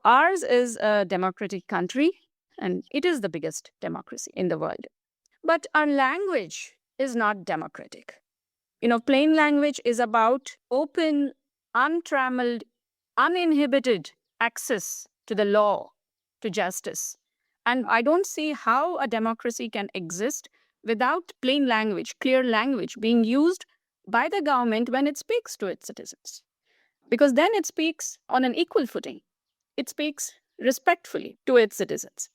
Ours is a democratic country, and it is the biggest democracy in the world. But our language is not democratic. Plain language is about open, untrammeled, uninhibited access to the law, to justice. And I don't see how a democracy can exist without plain language, clear language being used by the government when it speaks to its citizens. Because then it speaks on an equal footing. It speaks respectfully to its citizens.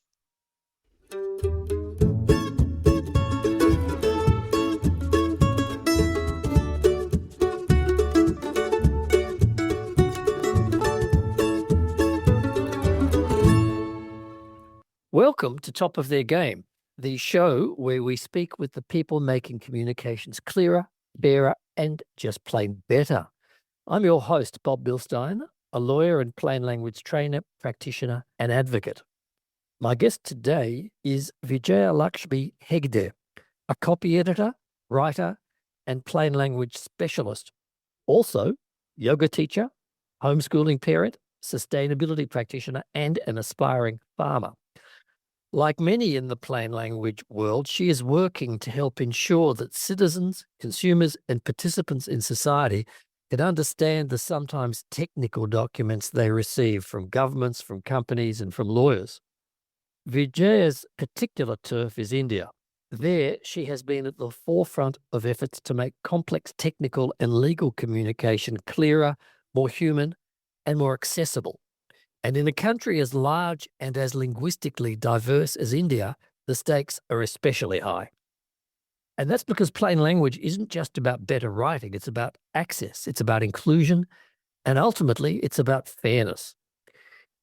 Welcome to Top of Their Game, the show where we speak with the people making communications clearer, fairer, and just plain better. I'm your host, Bob Bilstein, a lawyer and plain language trainer, practitioner, and advocate. My guest today is Vijayalaxmi Hegde, a copy editor, writer, and plain language specialist. Also, yoga teacher, homeschooling parent, sustainability practitioner, and an aspiring farmer. Like many in the plain language world, she is working to help ensure that citizens, consumers, and participants in society can understand the sometimes technical documents they receive from governments, from companies, and from lawyers. Vijaya's particular turf is India. There, she has been at the forefront of efforts to make complex technical and legal communication clearer, more human, and more accessible. And in a country as large and as linguistically diverse as India, the stakes are especially high. And that's because plain language isn't just about better writing, it's about access, it's about inclusion, and ultimately it's about fairness.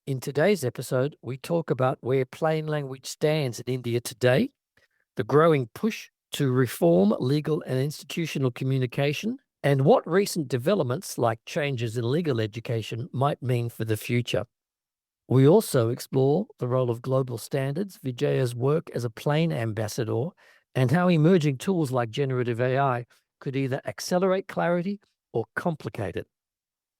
In today's episode, we talk about where plain language stands in India today, the growing push to reform legal and institutional communication, and what recent developments like changes in legal education might mean for the future. We also explore the role of global standards, Vijaya's work as a plain ambassador, and how emerging tools like generative AI could either accelerate clarity or complicate it.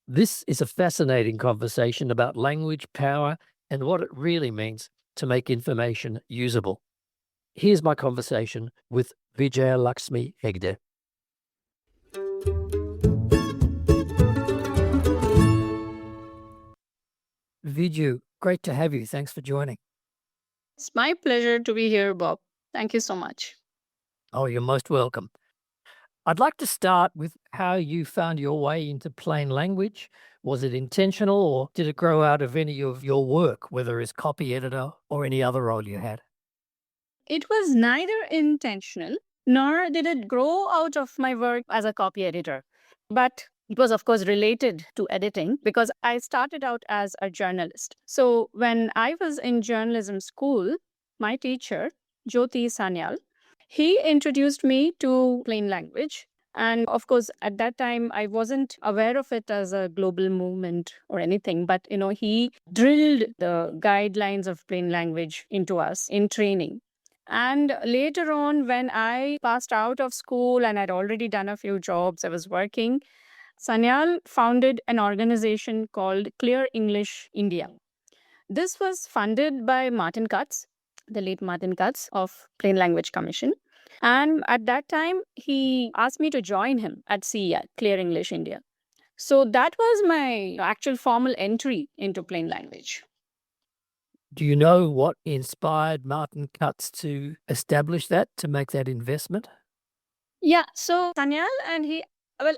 This is a fascinating conversation about language, power, and what it really means to make information usable. Here's my conversation with Vijayalaxmi Hegde. Viju, great to have you. Thanks for joining. It's my pleasure to be here, Bob. Thank you so much. Oh, you're most welcome. I'd like to start with how you found your way into plain language. Was it intentional or did it grow out of any of your work, whether as copy editor or any other role you had? It was neither intentional nor did it grow out of my work as a copy editor. But it was, of course, related to editing because I started out as a journalist. So when I was in journalism school, my teacher, Jyoti Sanyal, he introduced me to plain language. And of course, at that time, I wasn't aware of it as a global movement or anything. But, he drilled the guidelines of plain language into us in training. And later on, when I passed out of school and I'd already done a few jobs, I was working, Sanyal founded an organization called Clear English India. This was funded by Martin Katz, the late Martin Katz of Plain Language Commission. And at that time, he asked me to join him at CEI, Clear English India. So that was my actual formal entry into plain language. Do you know what inspired Martin Katz to establish that, to make that investment? Yeah, so Sanyal and he,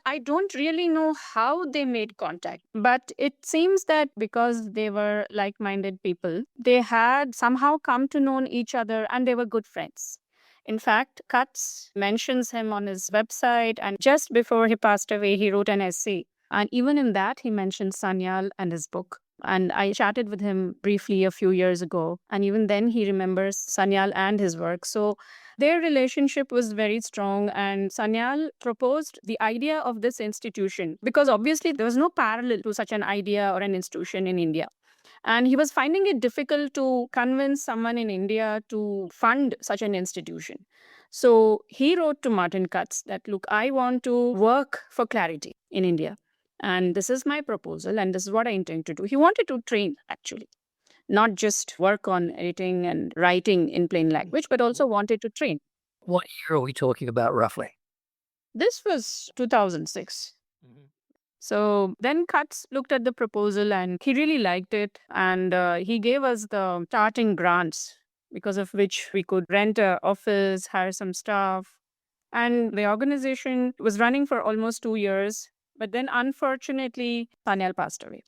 I don't really know how they made contact, but it seems that because they were like-minded people, they had somehow come to know each other and they were good friends. In fact, Katz mentions him on his website, and just before he passed away, he wrote an essay. And even in that, he mentioned Sanyal and his book. And I chatted with him briefly a few years ago. And even then, he remembers Sanyal and his work. So their relationship was very strong. And Sanyal proposed the idea of this institution because obviously there was no parallel to such an idea or an institution in India. And he was finding it difficult to convince someone in India to fund such an institution. So he wrote to Martin Katz that, look, I want to work for clarity in India. And this is my proposal, and this is what I intend to do. He wanted to train, actually. not just work on editing and writing in plain language, but also wanted to train. What year are we talking about roughly? This was 2006. So then Katz looked at the proposal and he really liked it. And he gave us the starting grants, because of which we could rent an office, hire some staff. And the organization was running for almost 2 years. But then unfortunately, Daniel passed away.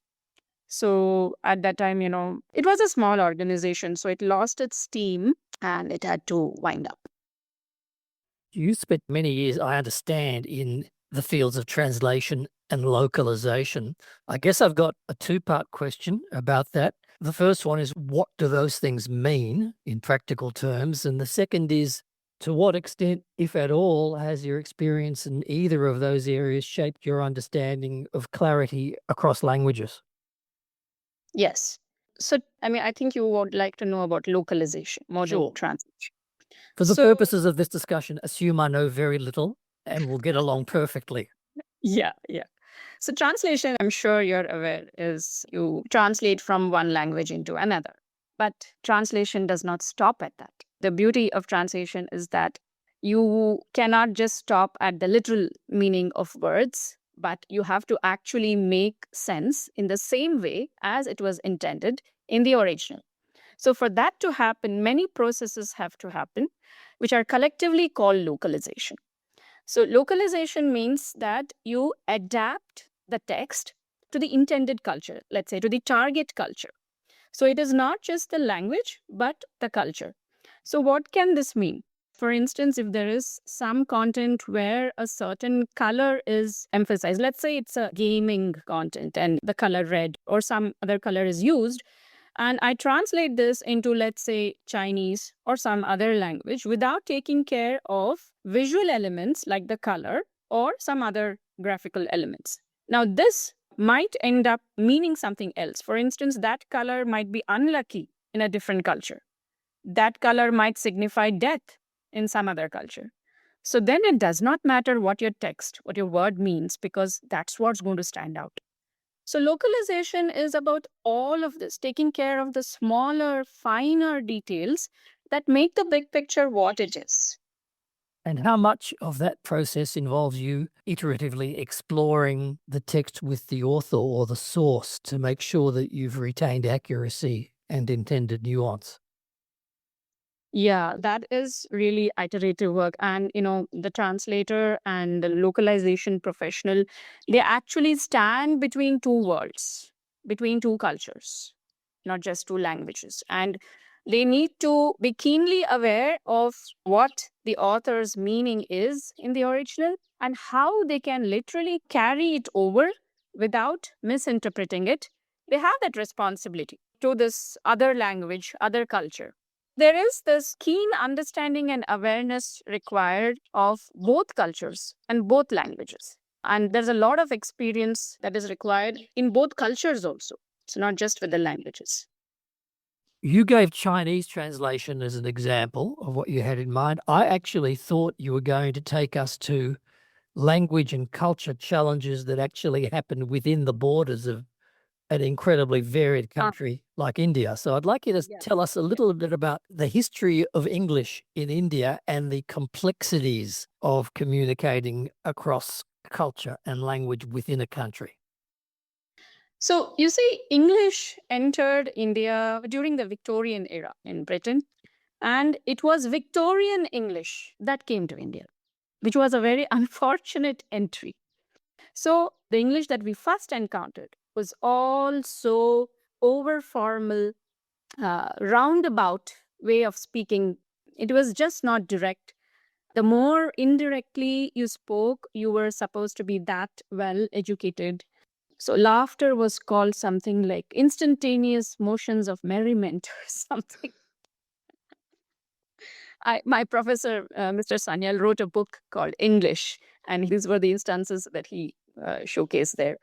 So at that time, it was a small organization. So it lost its steam and it had to wind up. You spent many years, I understand, in the fields of translation and localization. I guess I've got a two-part question about that. The first one is, what do those things mean in practical terms? And the second is, to what extent, if at all, has your experience in either of those areas shaped your understanding of clarity across languages? Yes. So, I think you would like to know about localization more Sure. than translation. For the So, purposes of this discussion, assume I know very little and we'll get along perfectly. yeah. So, translation, I'm sure you're aware, is you translate from one language into another. But translation does not stop at that. The beauty of translation is that you cannot just stop at the literal meaning of words, but you have to actually make sense in the same way as it was intended in the original. So, for that to happen, many processes have to happen, which are collectively called localization. So, localization means that you adapt the text to the intended culture, let's say to the target culture. So, it is not just the language, but the culture. So, what can this mean? For instance, if there is some content where a certain color is emphasized, let's say it's a gaming content and the color red or some other color is used, and I translate this into, let's say, Chinese or some other language without taking care of visual elements like the color or some other graphical elements. Now, this might end up meaning something else. For instance, that color might be unlucky in a different culture. That color might signify death in some other culture. So then it does not matter what your text, what your word means, because that's what's going to stand out. So, localization is about all of this, taking care of the smaller, finer details that make the big picture what it is. And how much of that process involves you iteratively exploring the text with the author or the source to make sure that you've retained accuracy and intended nuance? Yeah, that is really iterative work. And, the translator and the localization professional, they actually stand between two worlds, between two cultures, not just two languages. And they need to be keenly aware of what the author's meaning is in the original and how they can literally carry it over without misinterpreting it. They have that responsibility to this other language, other culture. There is this keen understanding and awareness required of both cultures and both languages. And there's a lot of experience that is required in both cultures also. It's not just with the languages. You gave Chinese translation as an example of what you had in mind. I actually thought you were going to take us to language and culture challenges that actually happen within the borders of an incredibly varied country like India. So I'd like you to tell us a little bit about the history of English in India and the complexities of communicating across culture and language within a country. So, you see, English entered India during the Victorian era in Britain, and it was Victorian English that came to India, which was a very unfortunate entry. So, the English that we first encountered was all so over formal, roundabout way of speaking. It was just not direct. The more indirectly you spoke, you were supposed to be that well educated. So laughter was called something like instantaneous motions of merriment or something. My professor, Mr. Sanyal, wrote a book called English, and these were the instances that he showcased there.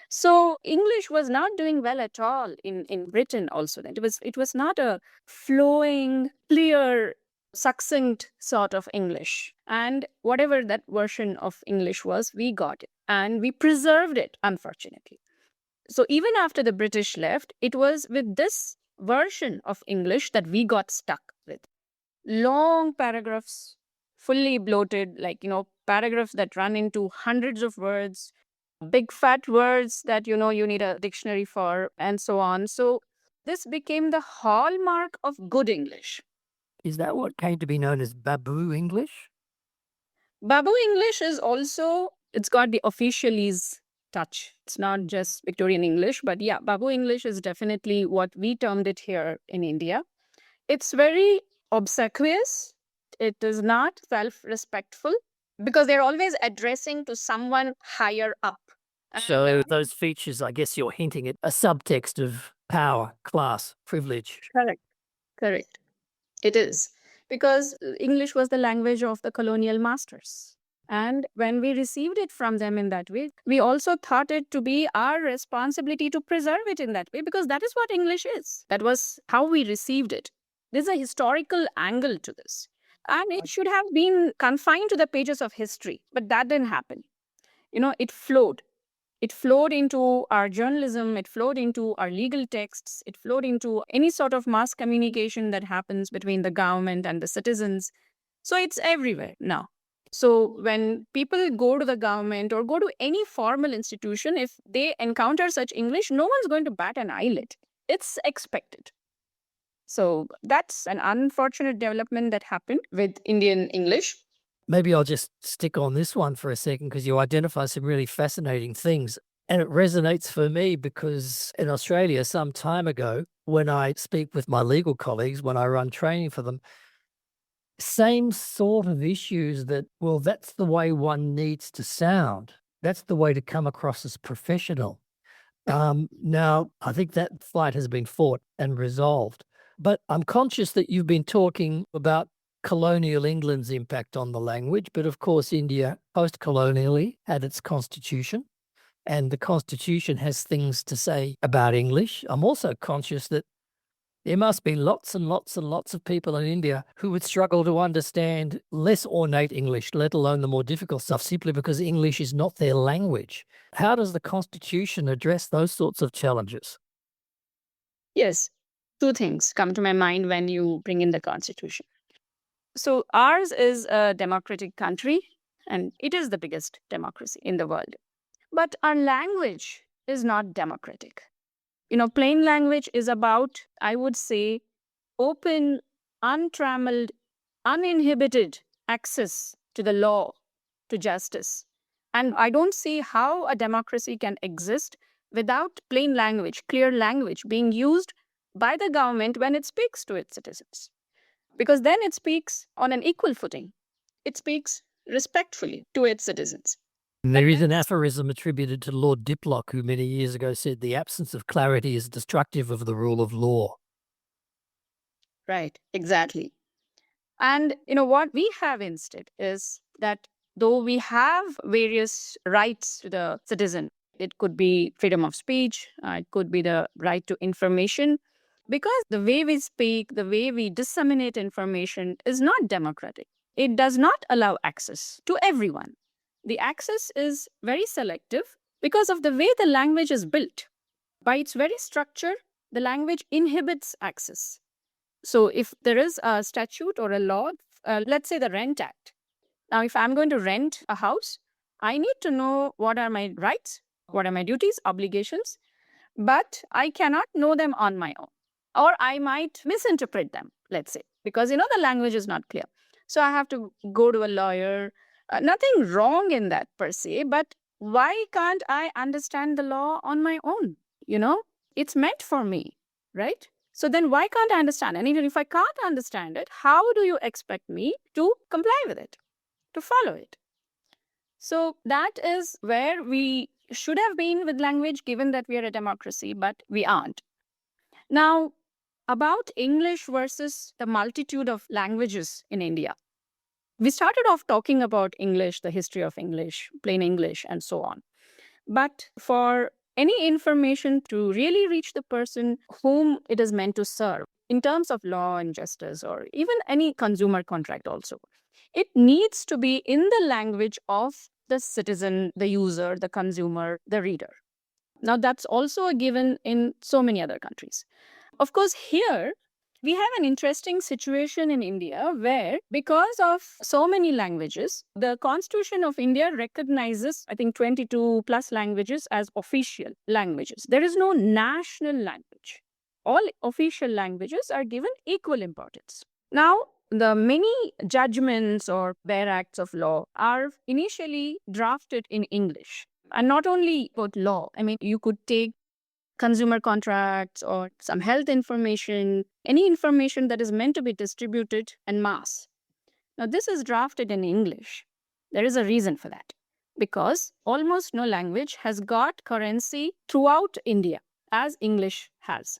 So English was not doing well at all in Britain also. It was not a flowing, clear, succinct sort of English. And whatever that version of English was, we got it. And we preserved it, unfortunately. So even after the British left, it was with this version of English that we got stuck with. Long paragraphs, fully bloated, like, paragraphs that run into hundreds of words, big fat words that, you need a dictionary for, and so on. So this became the hallmark of good English. Is that what came to be known as Babu English? Babu English is also, it's got the officialese touch. It's not just Victorian English, but yeah, Babu English is definitely what we termed it here in India. It's very obsequious. It is not self respectful because they're always addressing to someone higher up. So those features, I guess you're hinting at a subtext of power, class, privilege. Correct. Correct. It is. Because English was the language of the colonial masters. And when we received it from them in that way, we also thought it to be our responsibility to preserve it in that way because that is what English is. That was how we received it. There's a historical angle to this. And it should have been confined to the pages of history, but that didn't happen. It flowed. It flowed into our journalism, it flowed into our legal texts, it flowed into any sort of mass communication that happens between the government and the citizens. So it's everywhere now. So when people go to the government or go to any formal institution, if they encounter such English, no one's going to bat an eyelid. It's expected. So that's an unfortunate development that happened with Indian English. Maybe I'll just stick on this one for a second because you identify some really fascinating things. And it resonates for me because in Australia, some time ago, when I speak with my legal colleagues, when I run training for them, same sort of issues that, well, that's the way one needs to sound. That's the way to come across as professional. Now, I think that fight has been fought and resolved. But I'm conscious that you've been talking about colonial England's impact on the language. But of course, India post-colonially had its constitution, and the constitution has things to say about English. I'm also conscious that there must be lots and lots and lots of people in India who would struggle to understand less ornate English, let alone the more difficult stuff, simply because English is not their language. How does the Constitution address those sorts of challenges? Yes, two things come to my mind when you bring in the Constitution. So ours is a democratic country, and it is the biggest democracy in the world. But our language is not democratic. Plain language is about, I would say, open, untrammeled, uninhibited access to the law, to justice. And I don't see how a democracy can exist without plain language, clear language being used by the government when it speaks to its citizens. Because then it speaks on an equal footing. It speaks respectfully to its citizens. There is an aphorism attributed to Lord Diplock, who many years ago said the absence of clarity is destructive of the rule of law. Right, exactly. And what we have instead is that though we have various rights to the citizen, it could be freedom of speech, it could be the right to information, because the way we speak, the way we disseminate information is not democratic. It does not allow access to everyone. The access is very selective because of the way the language is built. By its very structure, the language inhibits access. So if there is a statute or a law, let's say the Rent Act. Now, if I'm going to rent a house, I need to know what are my rights, what are my duties, obligations, but I cannot know them on my own. Or I might misinterpret them, let's say, because the language is not clear. So I have to go to a lawyer. Nothing wrong in that per se, but why can't I understand the law on my own? It's meant for me, right? So then why can't I understand? And even if I can't understand it, how do you expect me to comply with it, to follow it? So that is where we should have been with language, given that we are a democracy, but we aren't. Now, about English versus the multitude of languages in India. We started off talking about English, the history of English, plain English, and so on. But for any information to really reach the person whom it is meant to serve, in terms of law and justice, or even any consumer contract also, it needs to be in the language of the citizen, the user, the consumer, the reader. Now, that's also a given in so many other countries. Of course, here we have an interesting situation in India where, because of so many languages, the Constitution of India recognizes, I think, 22 plus languages as official languages. There is no national language. All official languages are given equal importance. Now, the many judgments or bare acts of law are initially drafted in English. And not only about law, I mean, you could take consumer contracts or some health information, any information that is meant to be distributed en masse. Now, this is drafted in English. There is a reason for that. Because almost no language has got currency throughout India as English has.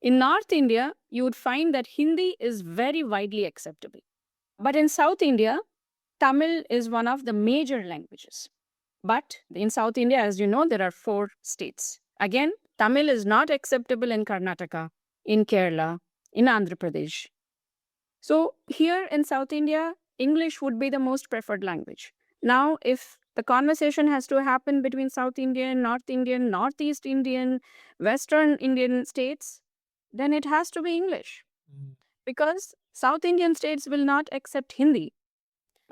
In North India, you would find that Hindi is very widely acceptable. But in South India, Tamil is one of the major languages. But in South India, as you know, there are 4 states. Again, Tamil is not acceptable in Karnataka, in Kerala, in Andhra Pradesh. So here in South India, English would be the most preferred language. Now, if the conversation has to happen between South Indian, Northeast Indian, Western Indian states, then it has to be English. Because South Indian states will not accept Hindi.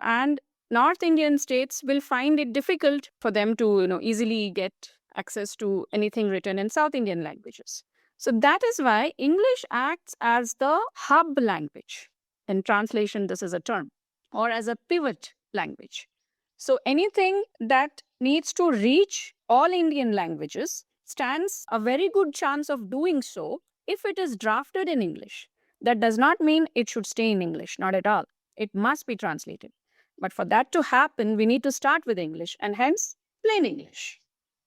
And North Indian states will find it difficult for them to, easily get access to anything written in South Indian languages. So that is why English acts as the hub language. In translation, this is a term, or as a pivot language. So anything that needs to reach all Indian languages stands a very good chance of doing so if it is drafted in English. That does not mean it should stay in English, not at all. It must be translated. But for that to happen, we need to start with English and hence plain English.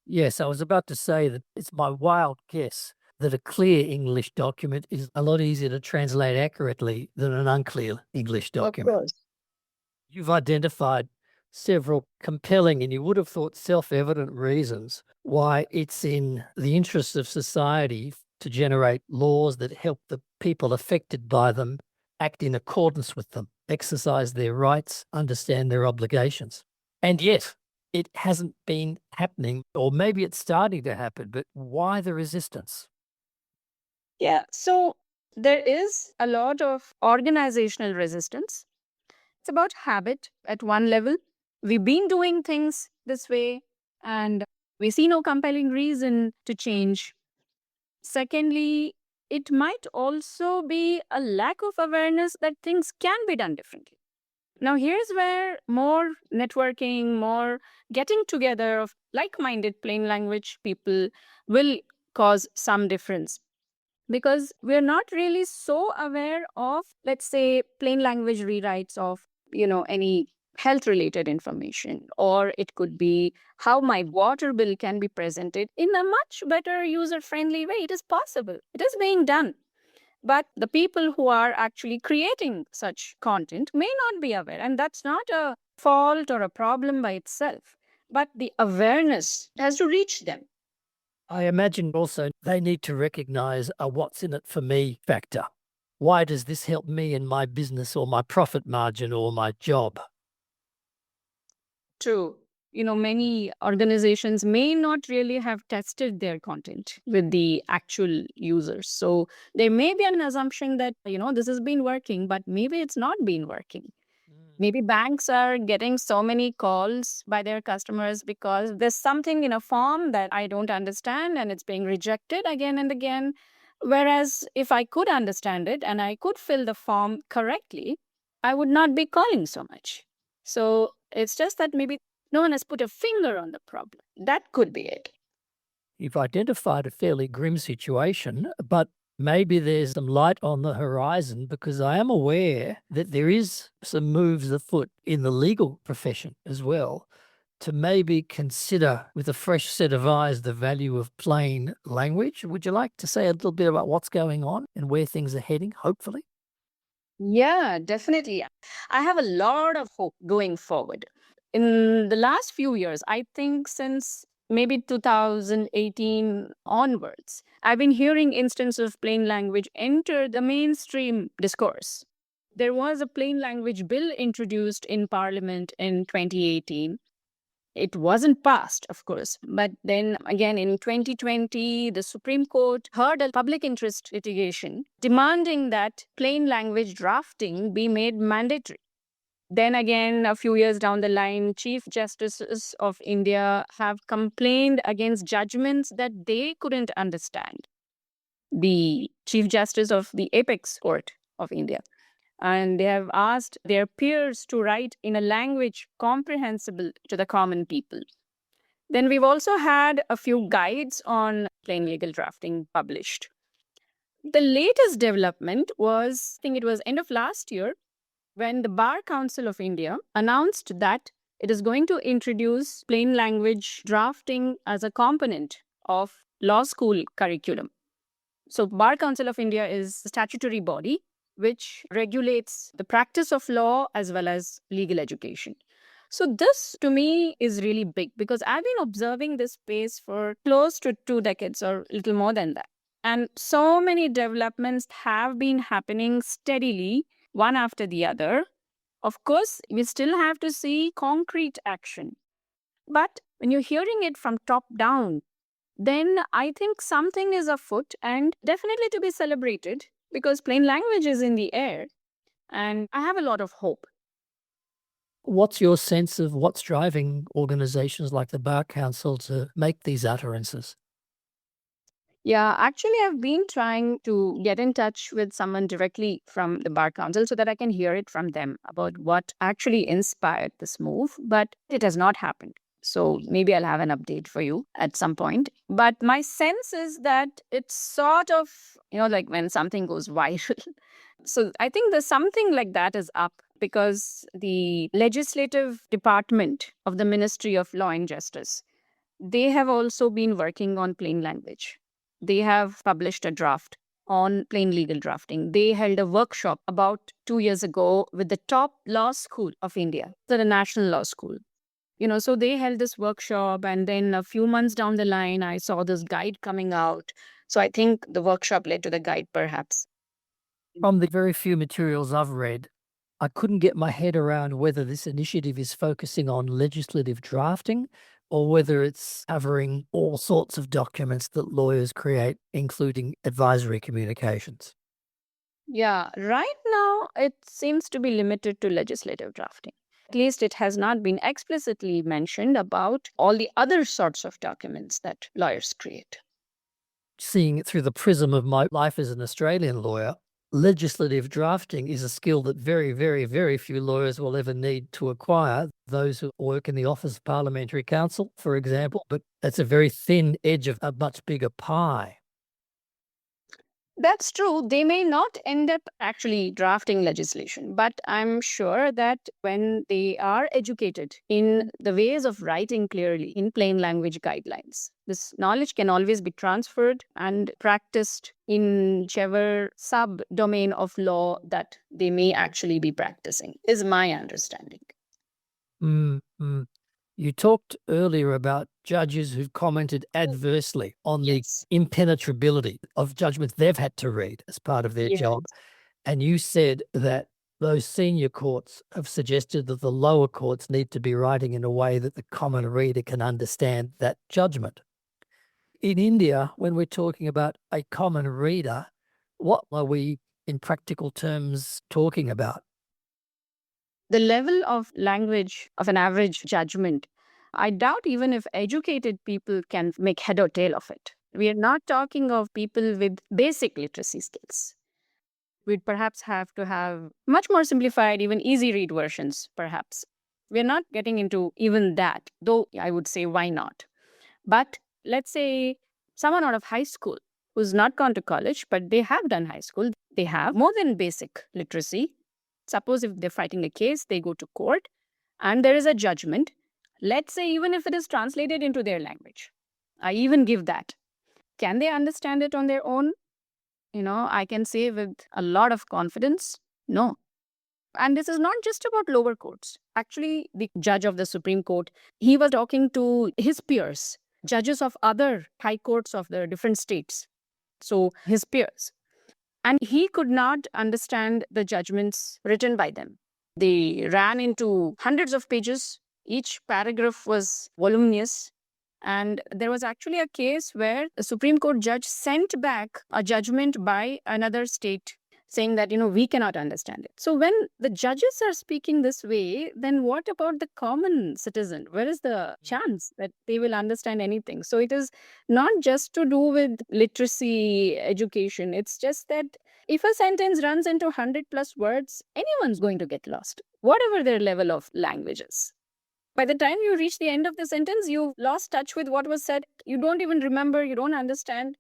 Yes, I was about to say that it's my wild guess that a clear English document is a lot easier to translate accurately than an unclear English document. Of course. You've identified several compelling and you would have thought self-evident reasons why it's in the interests of society to generate laws that help the people affected by them act in accordance with them, exercise their rights, understand their obligations. And yet, it hasn't been happening, or maybe it's starting to happen, but why the resistance? Yeah, so there is a lot of organizational resistance. It's about habit at one level. We've been doing things this way and we see no compelling reason to change. Secondly, it might also be a lack of awareness that things can be done differently. Now, here's where more networking, more getting together of like minded plain language people will cause some difference. Because we're not really so aware of, let's say, plain language rewrites of, any health related information, or it could be how my water bill can be presented in a much better user friendly way. It is possible, it is being done. But the people who are actually creating such content may not be aware. And that's not a fault or a problem by itself, but the awareness has to reach them. I imagine also they need to recognize a what's in it for me factor. Why does this help me in my business or my profit margin or my job? True. Many organizations may not really have tested their content with the actual users. So there may be an assumption that, this has been working, but maybe it's not been working. Maybe banks are getting so many calls by their customers because there's something in a form that I don't understand and it's being rejected again and again. Whereas if I could understand it and I could fill the form correctly, I would not be calling so much. So it's just that maybe no one has put a finger on the problem. That could be it. You've identified a fairly grim situation, but maybe there's some light on the horizon because I am aware that there is some moves afoot in the legal profession as well to maybe consider with a fresh set of eyes the value of plain language. Would you like to say a little bit about what's going on and where things are heading, hopefully? Yeah, definitely. I have a lot of hope going forward. In the last few years, I think since maybe 2018 onwards, I've been hearing instances of plain language enter the mainstream discourse. There was a plain language bill introduced in Parliament in 2018. It wasn't passed, of course. But then again, in 2020, the Supreme Court heard a public interest litigation demanding that plain language drafting be made mandatory. Then again, a few years down the line, Chief Justices of India have complained against judgments that they couldn't understand. The Chief Justice of the Apex Court of India. And they have asked their peers to write in a language comprehensible to the common people. Then we've also had a few guides on plain legal drafting published. The latest development was, I think it was end of last year, when the Bar Council of India announced that it is going to introduce plain language drafting as a component of law school curriculum. So, Bar Council of India is a statutory body which regulates the practice of law as well as legal education. So, this to me is really big because I've been observing this space for close to 2 decades or a little more than that. And so many developments have been happening steadily, one after the other. Of course, we still have to see concrete action. But when you're hearing it from top down, then I think something is afoot and definitely to be celebrated because plain language is in the air. And I have a lot of hope. What's your sense of what's driving organizations like the Bar Council to make these utterances? Yeah, actually, I've been trying to get in touch with someone directly from the Bar Council so that I can hear it from them about what actually inspired this move, but it has not happened. So maybe I'll have an update for you at some point. But my sense is that it's sort of, like when something goes viral. So I think there's something like that is up because the legislative department of the Ministry of Law and Justice, they have also been working on plain language. They have published a draft on plain legal drafting. They held a workshop about 2 years ago with the top law school of India, the National Law School. So they held this workshop, and then a few months down the line, I saw this guide coming out. So I think the workshop led to the guide, perhaps. From the very few materials I've read, I couldn't get my head around whether this initiative is focusing on legislative drafting or whether it's covering all sorts of documents that lawyers create, including advisory communications. Yeah, right now it seems to be limited to legislative drafting. At least it has not been explicitly mentioned about all the other sorts of documents that lawyers create. Seeing it through the prism of my life as an Australian lawyer, legislative drafting is a skill that very, very, very few lawyers will ever need to acquire. Those who work in the Office of Parliamentary Counsel, for example, but that's a very thin edge of a much bigger pie. That's true. They may not end up actually drafting legislation, but I'm sure that when they are educated in the ways of writing clearly in plain language guidelines, this knowledge can always be transferred and practiced in whichever sub domain of law that they may actually be practicing, is my understanding. You talked earlier about judges who've commented adversely on Yes. the impenetrability of judgments they've had to read as part of their Yes. job. And you said that those senior courts have suggested that the lower courts need to be writing in a way that the common reader can understand that judgment. In India, when we're talking about a common reader, what are we in practical terms talking about? The level of language of an average judgment, I doubt even if educated people can make head or tail of it. We are not talking of people with basic literacy skills. We'd perhaps have to have much more simplified, even easy read versions, perhaps. We're not getting into even that, though I would say why not. But let's say someone out of high school who's not gone to college, but they have done high school, they have more than basic literacy. Suppose if they're fighting a case, they go to court and there is a judgment. Let's say even if it is translated into their language, I even give that. Can they understand it on their own? I can say with a lot of confidence, no. And this is not just about lower courts. Actually, the judge of the Supreme Court, he was talking to his peers, judges of other high courts of the different states. So his peers. And he could not understand the judgments written by them. They ran into hundreds of pages Each paragraph was voluminous. And there was actually a case where a Supreme Court judge sent back a judgment by another state saying that, we cannot understand it. So when the judges are speaking this way, then what about the common citizen? Where is the chance that they will understand anything? So it is not just to do with literacy education. It's just that if a sentence runs into 100 plus words, anyone's going to get lost, whatever their level of language is. By the time you reach the end of the sentence, you've lost touch with what was said. You don't even remember, you don't understand.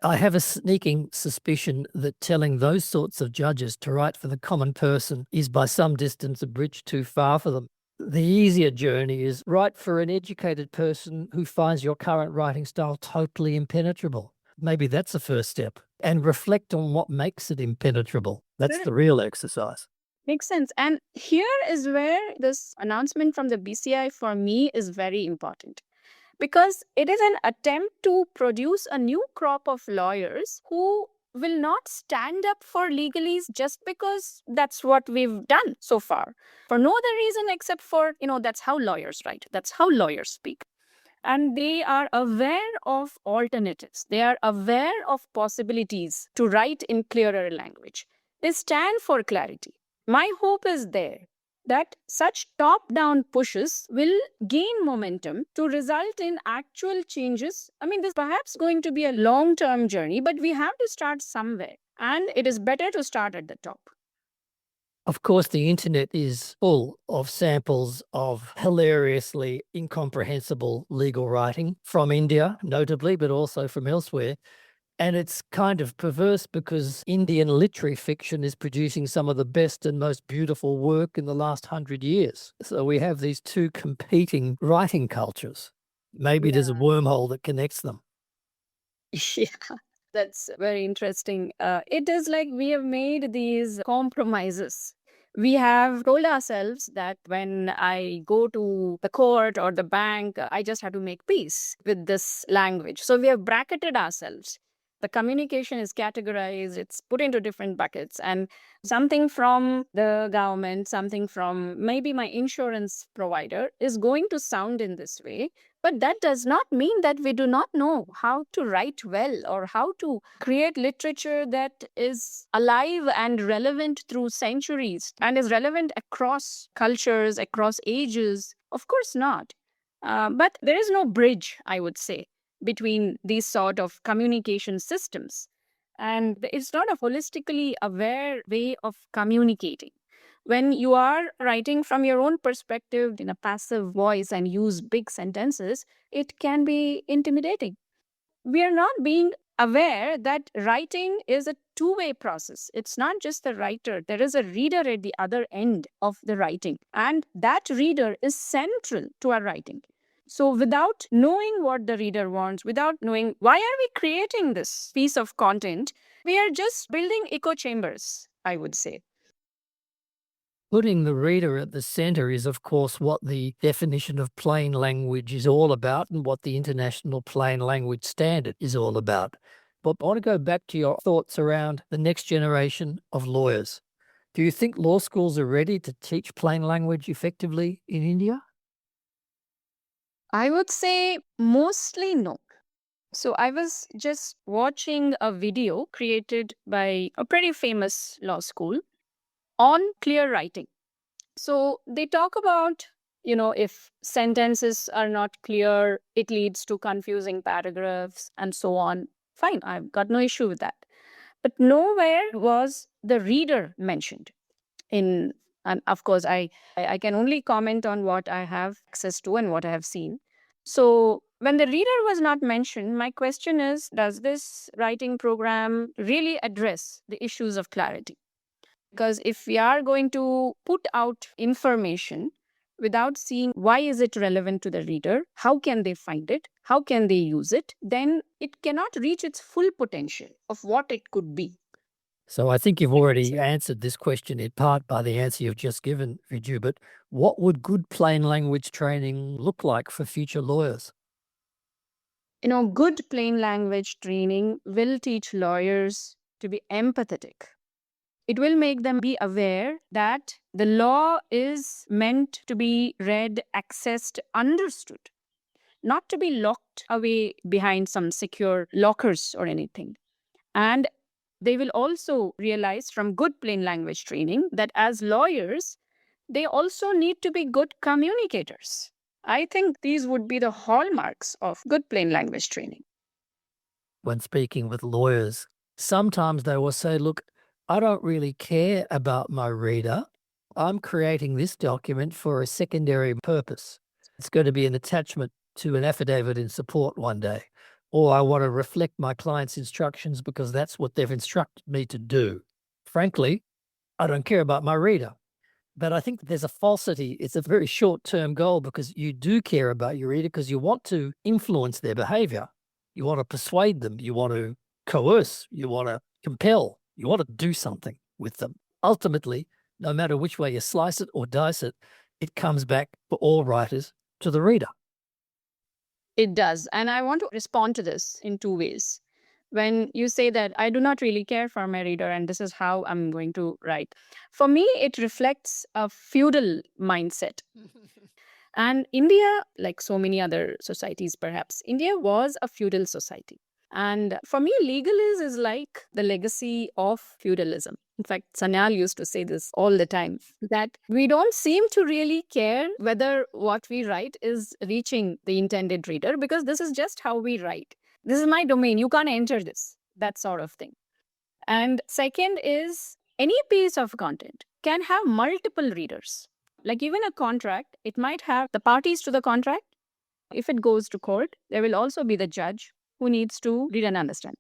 I have a sneaking suspicion that telling those sorts of judges to write for the common person is by some distance a bridge too far for them. The easier journey is write for an educated person who finds your current writing style totally impenetrable. Maybe that's a first step. And reflect on what makes it impenetrable. That's the real exercise. Makes sense. And here is where this announcement from the BCI for me is very important, because it is an attempt to produce a new crop of lawyers who will not stand up for legalese just because that's what we've done so far, for no other reason except for, that's how lawyers write, that's how lawyers speak. And they are aware of alternatives. They are aware of possibilities to write in clearer language. They stand for clarity. My hope is there that such top down pushes will gain momentum to result in actual changes. I mean, this is perhaps going to be a long term journey, but we have to start somewhere. And it is better to start at the top. Of course, the internet is full of samples of hilariously incomprehensible legal writing from India, notably, but also from elsewhere. And it's kind of perverse because Indian literary fiction is producing some of the best and most beautiful work in the last 100 years. So we have these two competing writing cultures. Maybe there's a wormhole that connects them. Yeah. That's very interesting. It is like we have made these compromises. We have told ourselves that when I go to the court or the bank, I just have to make peace with this language. So we have bracketed ourselves. The communication is categorized, it's put into different buckets, and something from the government, something from maybe my insurance provider is going to sound in this way. But that does not mean that we do not know how to write well or how to create literature that is alive and relevant through centuries and is relevant across cultures, across ages. Of course not. But there is no bridge, I would say, between these sort of communication systems. And it's not a holistically aware way of communicating. When you are writing from your own perspective in a passive voice and use big sentences, it can be intimidating. We are not being aware that writing is a two-way process. It's not just the writer, there is a reader at the other end of the writing, and that reader is central to our writing. So without knowing what the reader wants, without knowing why are we creating this piece of content, we are just building echo chambers, I would say. Putting the reader at the center is, of course, what the definition of plain language is all about and what the International Plain Language Standard is all about. But I want to go back to your thoughts around the next generation of lawyers. Do you think law schools are ready to teach plain language effectively in India? I would say mostly no. So I was just watching a video created by a pretty famous law school on clear writing. So they talk about, if sentences are not clear, it leads to confusing paragraphs and so on. Fine, I've got no issue with that. But nowhere was the reader mentioned in, and of course I can only comment on what I have access to and what I have seen. So when the reader was not mentioned, my question is, does this writing program really address the issues of clarity? Because if we are going to put out information without seeing why is it relevant to the reader, how can they find it, how can they use it, then it cannot reach its full potential of what it could be. So I think you've already answered this question in part by the answer you've just given, Viju, but what would good plain language training look like for future lawyers? Good plain language training will teach lawyers to be empathetic, It will make them be aware that the law is meant to be read, accessed, understood, not to be locked away behind some secure lockers or anything. And they will also realize from good plain language training that as lawyers, they also need to be good communicators. I think these would be the hallmarks of good plain language training. When speaking with lawyers, sometimes they will say, look, I don't really care about my reader. I'm creating this document for a secondary purpose. It's going to be an attachment to an affidavit in support one day. Or I want to reflect my client's instructions because that's what they've instructed me to do. Frankly, I don't care about my reader. But I think there's a falsity. It's a very short-term goal because you do care about your reader because you want to influence their behavior. You want to persuade them. You want to coerce. You want to compel. You want to do something with them. Ultimately, no matter which way you slice it or dice it, it comes back for all writers to the reader. It does. And I want to respond to this in two ways. When you say that I do not really care for my reader and this is how I'm going to write, for me, it reflects a feudal mindset. And India, like so many other societies, perhaps, India was a feudal society. And for me, legalese is like the legacy of feudalism. In fact, Sanyal used to say this all the time, that we don't seem to really care whether what we write is reaching the intended reader because this is just how we write. This is my domain. You can't enter this, that sort of thing. And second is any piece of content can have multiple readers. Like even a contract, it might have the parties to the contract. If it goes to court, there will also be the judge who needs to read and understand.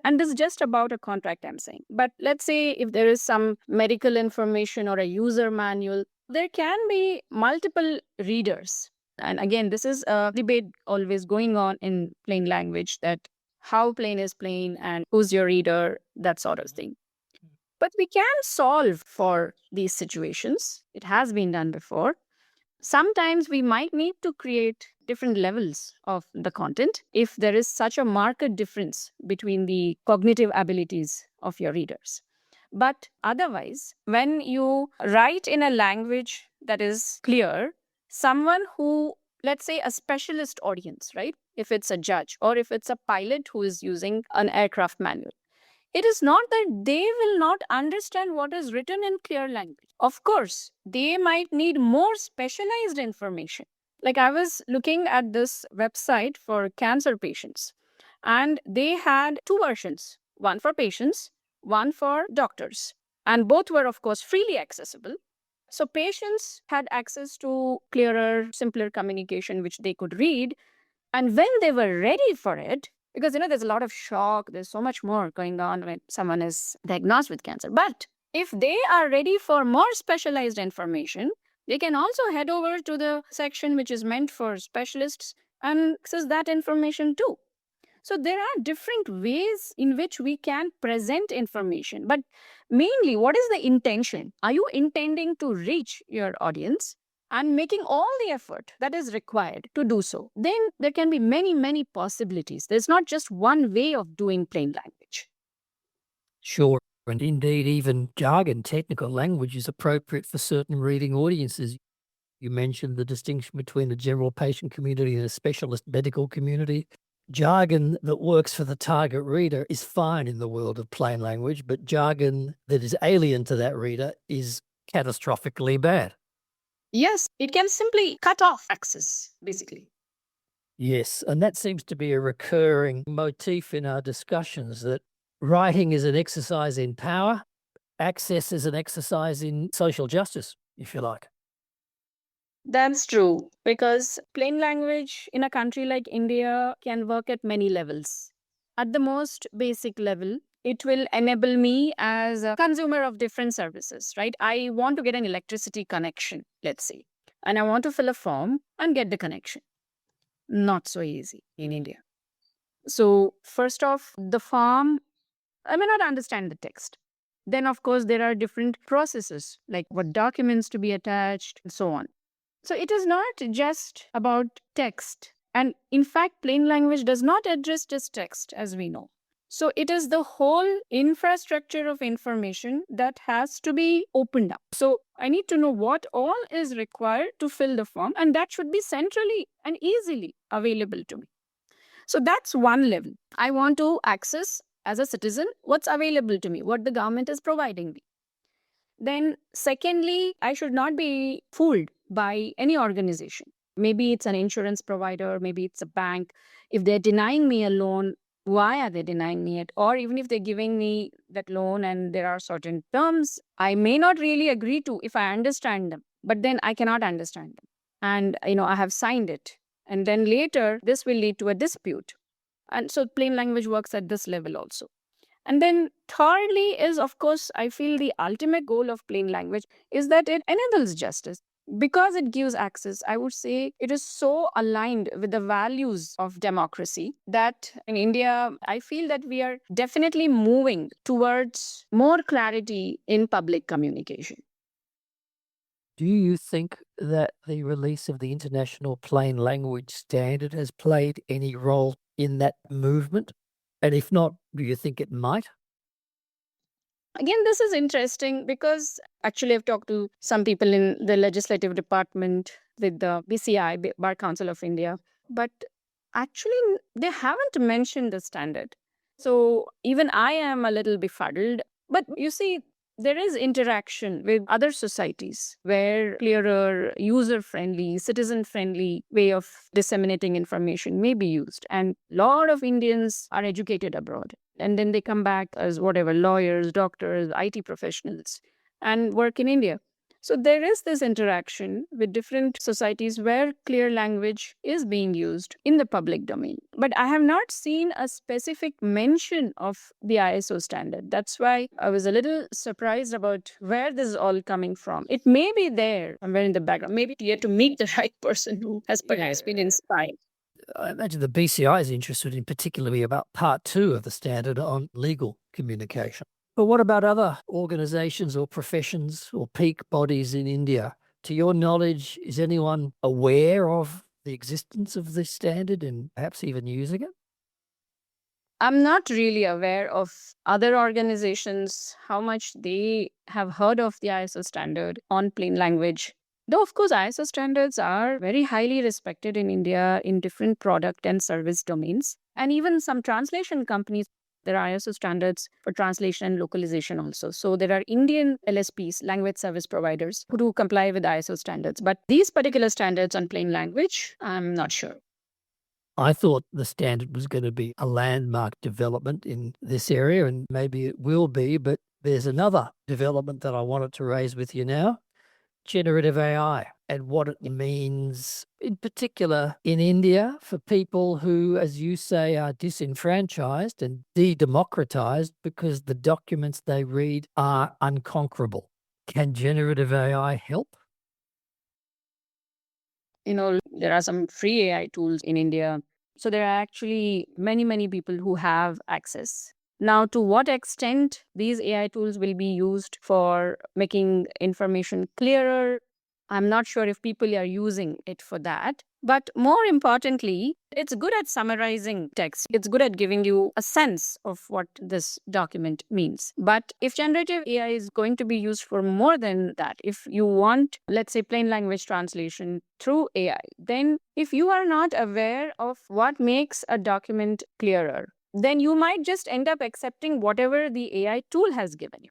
And this is just about a contract, I'm saying. But let's say if there is some medical information or a user manual, there can be multiple readers. And again, this is a debate always going on in plain language, that how plain is plain and who's your reader, that sort of thing. But we can solve for these situations. It has been done before. Sometimes we might need to create different levels of the content if there is such a marked difference between the cognitive abilities of your readers. But otherwise, when you write in a language that is clear, someone who, let's say, a specialist audience, right? If it's a judge or if it's a pilot who is using an aircraft manual, it is not that they will not understand what is written in clear language. Of course, they might need more specialized information. Like I was looking at this website for cancer patients, and they had two versions, one for patients, one for doctors. And both were, of course, freely accessible. So patients had access to clearer, simpler communication, which they could read. And when they were ready for it, because there's a lot of shock, there's so much more going on when someone is diagnosed with cancer. But if they are ready for more specialized information, they can also head over to the section which is meant for specialists and access that information too. So there are different ways in which we can present information. But mainly, what is the intention? Are you intending to reach your audience and making all the effort that is required to do so? Then there can be many, many possibilities. There's not just one way of doing plain language. Sure. And indeed, even jargon, technical language is appropriate for certain reading audiences. You mentioned the distinction between the general patient community and a specialist medical community. Jargon that works for the target reader is fine in the world of plain language, but jargon that is alien to that reader is catastrophically bad. Yes, it can simply cut off access, basically. Yes, and that seems to be a recurring motif in our discussions, that writing is an exercise in power, access is an exercise in social justice, if you like. That's true, because plain language in a country like India can work at many levels. At the most basic level, it will enable me as a consumer of different services, right? I want to get an electricity connection, let's say, and I want to fill a form and get the connection. Not so easy in India. So, first off, the form, I may not understand the text. Then, of course, there are different processes, like what documents to be attached, and so on. So it is not just about text. And in fact, plain language does not address just text, as we know. So it is the whole infrastructure of information that has to be opened up. So I need to know what all is required to fill the form, and that should be centrally and easily available to me. So that's one level. I want to access as a citizen what's available to me, what the government is providing me. Then, secondly, I should not be fooled by any organization. Maybe it's an insurance provider, maybe it's a bank. If they're denying me a loan, why are they denying me it? Or even if they're giving me that loan and there are certain terms I may not really agree to if I understand them, but then I cannot understand them. And, I have signed it. And then later, this will lead to a dispute. And so plain language works at this level also. And then thirdly is, of course, I feel the ultimate goal of plain language is that it enables justice. Because it gives access, I would say it is so aligned with the values of democracy that in India, I feel that we are definitely moving towards more clarity in public communication. Do you think that the release of the International Plain Language Standard has played any role in that movement? And if not, do you think it might? Again, this is interesting because actually I've talked to some people in the legislative department with the BCI, Bar Council of India, but actually they haven't mentioned the standard. So even I am a little befuddled. But you see, there is interaction with other societies where clearer, user friendly, citizen friendly way of disseminating information may be used. And a lot of Indians are educated abroad. And then they come back as whatever lawyers, doctors, IT professionals, and work in India. So there is this interaction with different societies where clear language is being used in the public domain. But I have not seen a specific mention of the ISO standard. That's why I was a little surprised about where this is all coming from. It may be there somewhere in the background, maybe yet to meet the right person who has perhaps been inspired. I imagine the BCI is interested in particularly about part 2 of the standard on legal communication. But what about other organizations or professions or peak bodies in India? To your knowledge, is anyone aware of the existence of this standard and perhaps even using it? I'm not really aware of other organizations, how much they have heard of the ISO standard on plain language. Though, of course, ISO standards are very highly respected in India in different product and service domains. And even some translation companies, there are ISO standards for translation and localization also. So there are Indian LSPs, language service providers, who do comply with ISO standards. But these particular standards on plain language, I'm not sure. I thought the standard was going to be a landmark development in this area, and maybe it will be, but there's another development that I wanted to raise with you now. Generative AI and what it means, in particular in India, for people who, as you say, are disenfranchised and de-democratized because the documents they read are unconquerable. Can generative AI help? There are some free AI tools in India. So there are actually many, many people who have access. Now, to what extent these AI tools will be used for making information clearer, I'm not sure if people are using it for that. But more importantly, it's good at summarizing text. It's good at giving you a sense of what this document means. But if generative AI is going to be used for more than that, if you want, let's say, plain language translation through AI, then if you are not aware of what makes a document clearer, then you might just end up accepting whatever the AI tool has given you.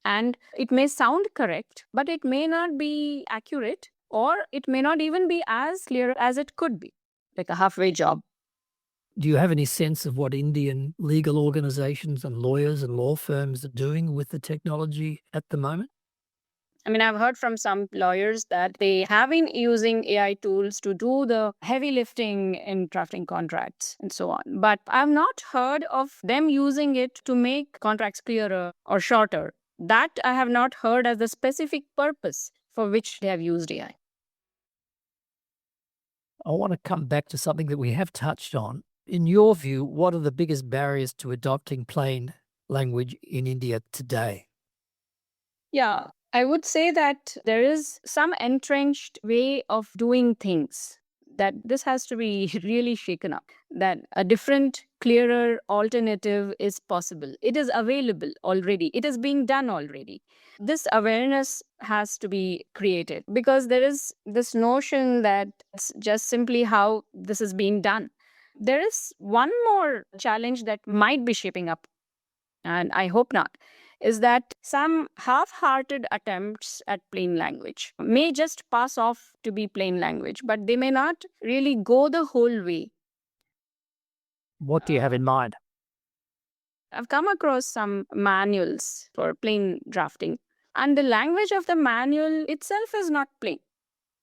And it may sound correct, but it may not be accurate, or it may not even be as clear as it could be, like a halfway job. Do you have any sense of what Indian legal organizations and lawyers and law firms are doing with the technology at the moment? I mean, I've heard from some lawyers that they have been using AI tools to do the heavy lifting in drafting contracts and so on. But I've not heard of them using it to make contracts clearer or shorter. That I have not heard as the specific purpose for which they have used AI. I want to come back to something that we have touched on. In your view, what are the biggest barriers to adopting plain language in India today? Yeah, I would say that there is some entrenched way of doing things that this has to be really shaken up, that a different, clearer alternative is possible. It is available already, it is being done already. This awareness has to be created because there is this notion that it's just simply how this is being done. There is one more challenge that might be shaping up, and I hope not, is that some half hearted attempts at plain language may just pass off to be plain language, but they may not really go the whole way. What do you have in mind? I've come across some manuals for plain drafting, and the language of the manual itself is not plain.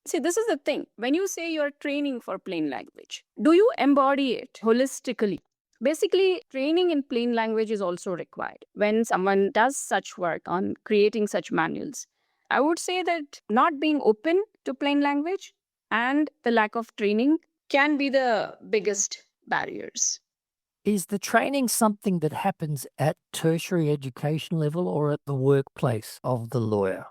See, this is the thing. When you say you're training for plain language, do you embody it holistically? Basically, training in plain language is also required when someone does such work on creating such manuals. I would say that not being open to plain language and the lack of training can be the biggest barriers. Is the training something that happens at tertiary education level or at the workplace of the lawyer?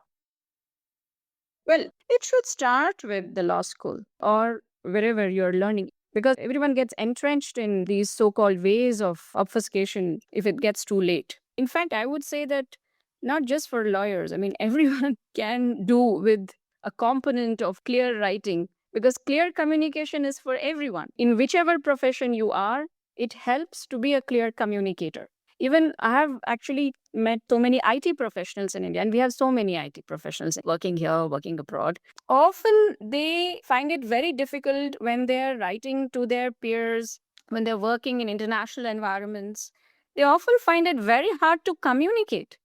Well, it should start with the law school or wherever you're learning because everyone gets entrenched in these so called ways of obfuscation if it gets too late. In fact, I would say that not just for lawyers, I mean, everyone can do with a component of clear writing because clear communication is for everyone. In whichever profession you are, it helps to be a clear communicator. Even I have actually met so many IT professionals in India, and we have so many IT professionals working here, working abroad. Often they find it very difficult when they're writing to their peers, when they're working in international environments. They often find it very hard to communicate.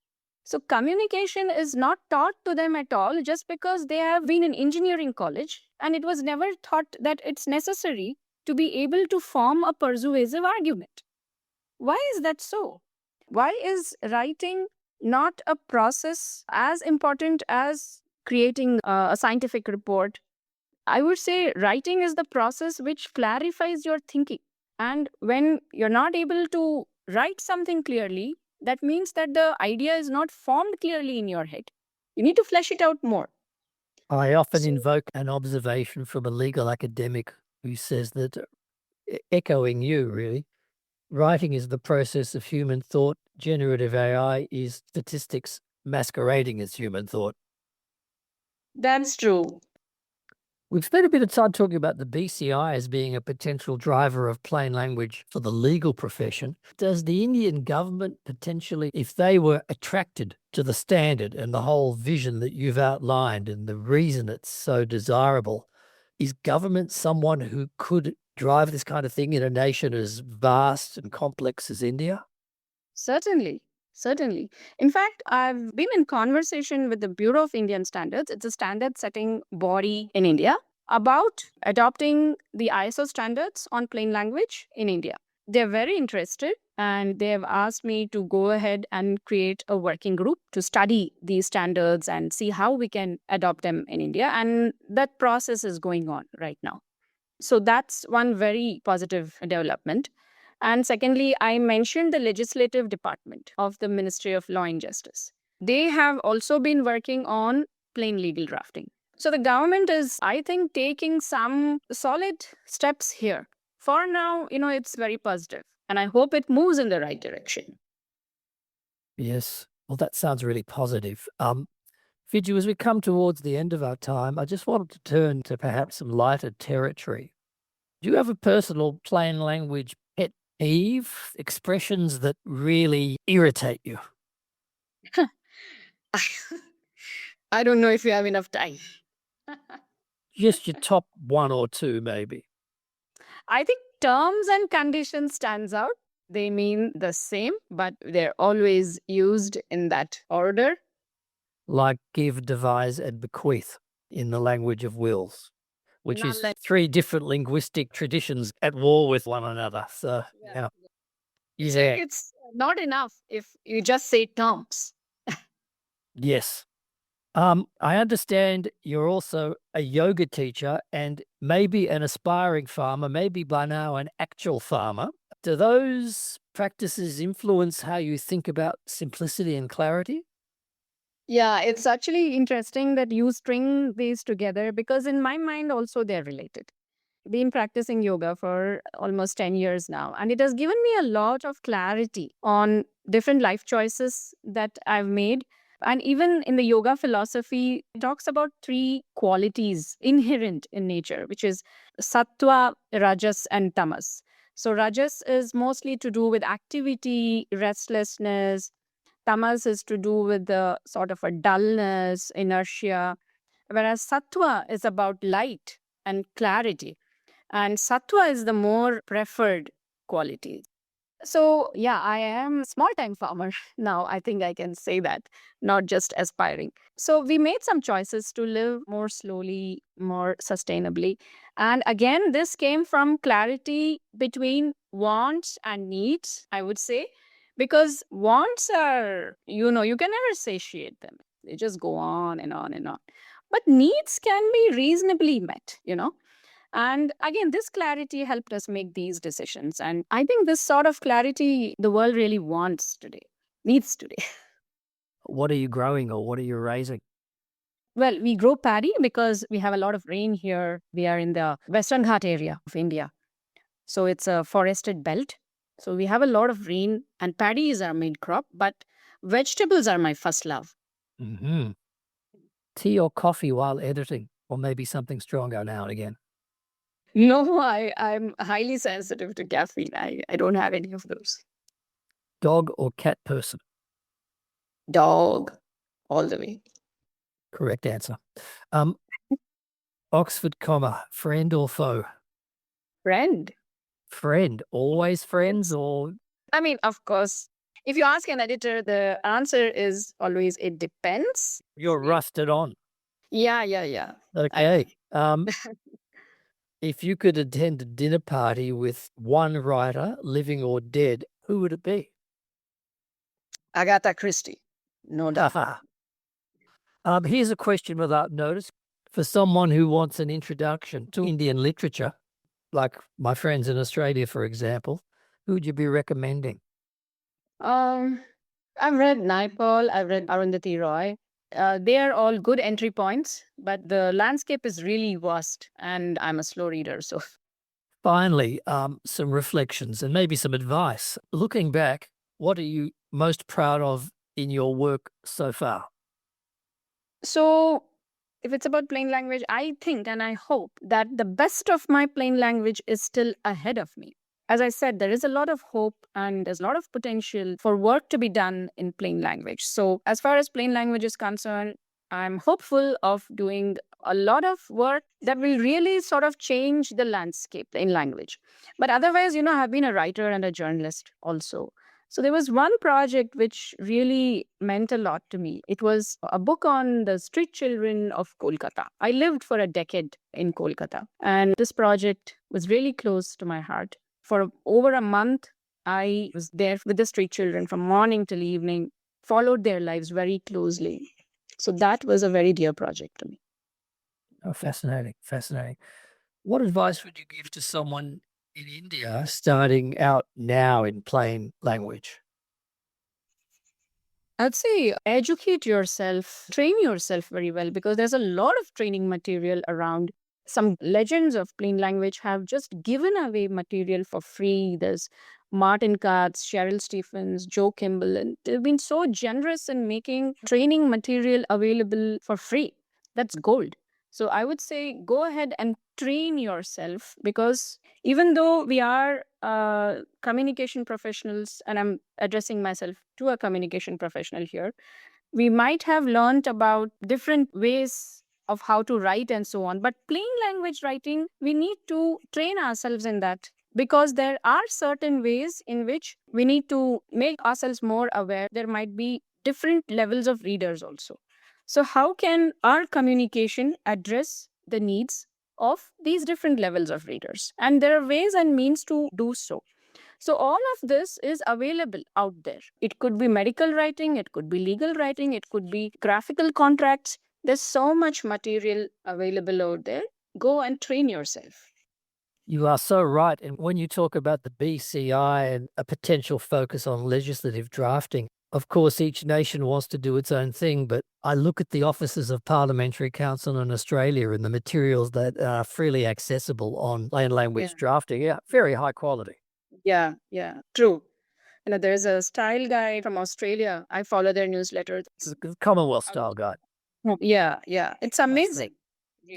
So, communication is not taught to them at all just because they have been in engineering college, and it was never thought that it's necessary to be able to form a persuasive argument. Why is that so? Why is writing not a process as important as creating a scientific report? I would say writing is the process which clarifies your thinking. And when you're not able to write something clearly, that means that the idea is not formed clearly in your head. You need to flesh it out more. I often So invoke an observation from a legal academic who says that, echoing you really, writing is the process of human thought, generative AI is statistics masquerading as human thought. that's true. We've spent a bit of time talking about the BCI as being a potential driver of plain language for the legal profession. Does the Indian government potentially, if they were attracted to the standard and the whole vision that you've outlined and the reason it's so desirable, is government someone who could drive this kind of thing in a nation as vast and complex as India? Certainly, certainly. In fact, I've been in conversation with the Bureau of Indian Standards. It's a standard setting body in India about adopting the ISO standards on plain language in India. They're very interested and they have asked me to go ahead and create a working group to study these standards and see how we can adopt them in India. And that process is going on right now. So that's one very positive development. And secondly, I mentioned the legislative department of the Ministry of Law and Justice. They have also been working on plain legal drafting. So the government is, I think, taking some solid steps here. For now, it's very positive, and I hope it moves in the right direction. Yes. Well, that sounds really positive. Viju, as we come towards the end of our time, I just wanted to turn to perhaps some lighter territory. Do you have a personal plain language pet peeve, expressions that really irritate you? I don't know if you have enough time. Just your top one or two, maybe. I think terms and conditions stands out. They mean the same, but they're always used in that order. Like give, devise, and bequeath in the language of wills, which is None. three different linguistic traditions at war with one another. So, Yeah. yeah. It's like Yeah. it's not enough if you just say terms. Yes. I understand you're also a yoga teacher and maybe an aspiring farmer, maybe by now an actual farmer. Do those practices influence how you think about simplicity and clarity? Yeah, it's actually interesting that you string these together because in my mind also they're related. been practicing yoga for almost 10 years now, and it has given me a lot of clarity on different life choices that I've made. And even in the yoga philosophy, it talks about three qualities inherent in nature, which is sattva, rajas, and tamas. So, rajas is mostly to do with activity, restlessness. Tamas is to do with the sort of a dullness, inertia, whereas sattva is about light and clarity. And sattva is the more preferred quality. So, yeah, I am small time farmer now. I think I can say that, not just aspiring. So, we made some choices to live more slowly, more sustainably. And again, this came from clarity between wants and needs, I would say, because wants are, you can never satiate them. They just go on and on and on. But needs can be reasonably met. And again, this clarity helped us make these decisions. And I think this sort of clarity the world really wants today, needs today. What are you growing or what are you raising? Well, we grow paddy because we have a lot of rain here. We are in the Western Ghat area of India. So it's a forested belt. So we have a lot of rain, and paddy is our main crop, but vegetables are my first love. Hmm. Tea or coffee while editing, or maybe something stronger now and again. No, I'm highly sensitive to caffeine. I don't have any of those. Dog or cat person? Dog, all the way. Correct answer. Um, Oxford comma, friend or foe? Friend. Friend. Always friends or I mean, of course, if you ask an editor, the answer is always it depends. you're rusted on? Yeah, yeah, yeah. Okay. If you could attend a dinner party with one writer, living or dead, who would it be? Agatha Christie, no doubt. Haha. Here's a question without notice. For someone who wants an introduction to Indian literature, like my friends in Australia, for example, who would you be recommending? Um, I've read Naipaul, I've read Arundhati Roy. They are all good entry points, but the landscape is really vast, and I'm a slow reader, so Finally, some reflections and maybe some advice. Looking back, what are you most proud of in your work so far? So, if it's about plain language, I think and I hope that the best of my plain language is still ahead of me. As I said, there is a lot of hope and there's a lot of potential for work to be done in plain language. So, as far as plain language is concerned, I'm hopeful of doing a lot of work that will really sort of change the landscape in language. But otherwise, I've been a writer and a journalist also. So there was one project which really meant a lot to me. It was a book on the street children of Kolkata. I lived for a decade in Kolkata, and this project was really close to my heart. For over a month, I was there with the street children from morning till evening, followed their lives very closely. So that was a very dear project to me. Oh, fascinating, fascinating. What advice would you give to someone in India starting out now in plain language? I'd say educate yourself, train yourself very well because there's a lot of training material around. Some legends of plain language have just given away material for free. There's Martin Katz, Cheryl Stephens, Joe Kimball, and they've been so generous in making training material available for free. That's gold. So I would say go ahead and train yourself because even though we are communication professionals, and I'm addressing myself to a communication professional here, we might have learned about different ways of how to write and so on. But plain language writing, we need to train ourselves in that because there are certain ways in which we need to make ourselves more aware. There might be different levels of readers also. So, how can our communication address the needs of these different levels of readers? And there are ways and means to do so. So, all of this is available out there. It could be medical writing, it could be legal writing, it could be graphical contracts. There's so much material available out there. Go and train yourself. You are so right. And when you talk about the BCI and a potential focus on legislative drafting, Of course, each nation wants to do its own thing, but I look at the offices of Parliamentary Council in Australia and the materials that are freely accessible on plain language drafting. Yeah, very high quality. Yeah, true. There's a style guy from Australia. I follow their newsletter. It's a Commonwealth style guide. Yeah, it's amazing.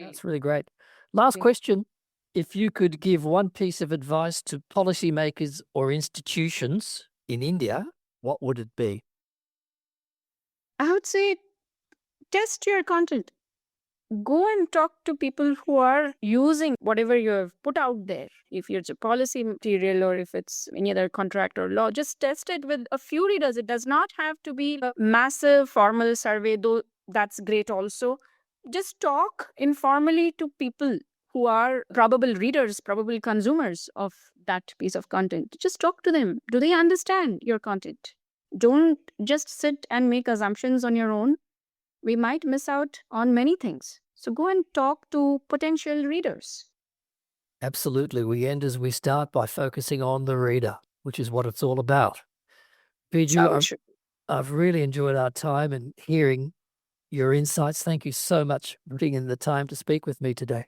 That's really great. Last question. If you could give one piece of advice to policymakers or institutions in India, what would it be? I would say test your content. Go and talk to people who are using whatever you have put out there. If it's a policy material or if it's any other contract or law, just test it with a few readers. It does not have to be a massive formal survey, though that's great also. Just talk informally to people who are probable readers, probable consumers of that piece of content. Just talk to them. Do they understand your content? Don't just sit and make assumptions on your own. We might miss out on many things. So go and talk to potential readers. Absolutely. We end as we start by focusing on the reader, which is what it's all about. Biju, I've really enjoyed our time and hearing your insights. Thank you so much for taking the time to speak with me today.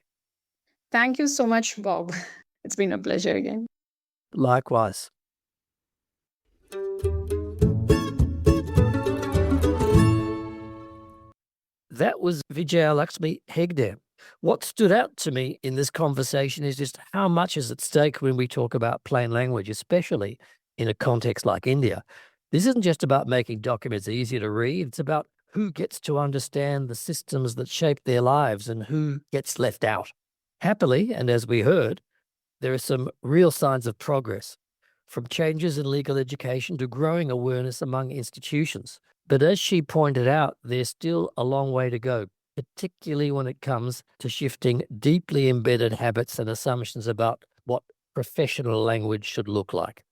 Thank you so much, Bob. It's been a pleasure again. Likewise. That was Vijayalaxmi Hegde. What stood out to me in this conversation is just how much is at stake when we talk about plain language, especially in a context like India. This isn't just about making documents easier to read. It's about who gets to understand the systems that shape their lives and who gets left out. Happily, and as we heard, there are some real signs of progress, from changes in legal education to growing awareness among institutions. But as she pointed out, there's still a long way to go, particularly when it comes to shifting deeply embedded habits and assumptions about what professional language should look like.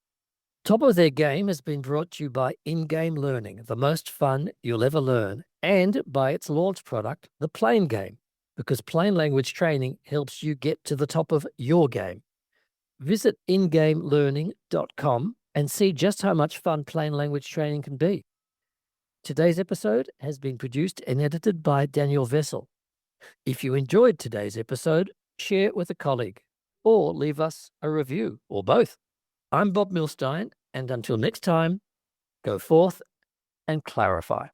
Top of Their Game has been brought to you by In-Game Learning, the most fun you'll ever learn, and by its launch product, the Plain Game, because plain language training helps you get to the top of your game. Visit ingamelearning.com and see just how much fun plain language training can be. Today's episode has been produced and edited by Daniel Vessel. If you enjoyed today's episode, share it with a colleague or leave us a review or both. I'm Bob Milstein, and until next time, go forth and clarify.